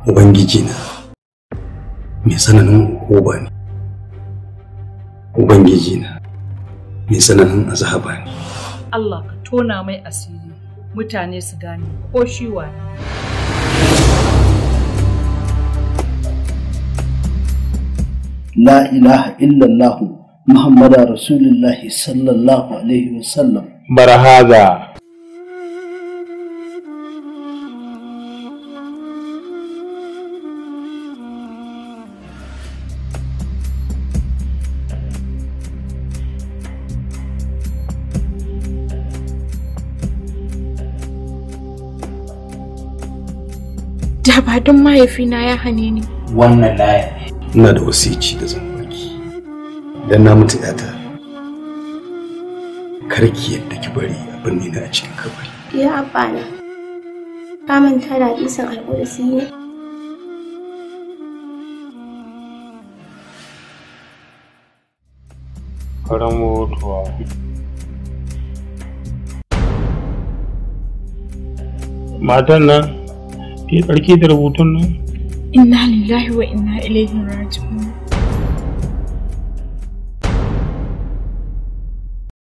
Ubangiji na mai tsananin hukuma ne. Ubangiji na mai tsananin azaba ne. Allah ka tona mai asiri, mutane su gane ko shi wane. La ilaha illallah Muhammadu Rasulullahi sallallahu alaihi wasallam. Barhaza. Da ba don mahaifina ya hane ni. Wannan laya. Ina da wasici da zan baki. Dan na mutu yata. Karki yadda ki bari abin ne na a cikin kabari. Ya abba na. Ka manta da hadisin alƙudsi ne. Karamotuwa. Matan nan, ke tsarki da rubutun nan? Inna lillahi wa inna ilaihi raji'un.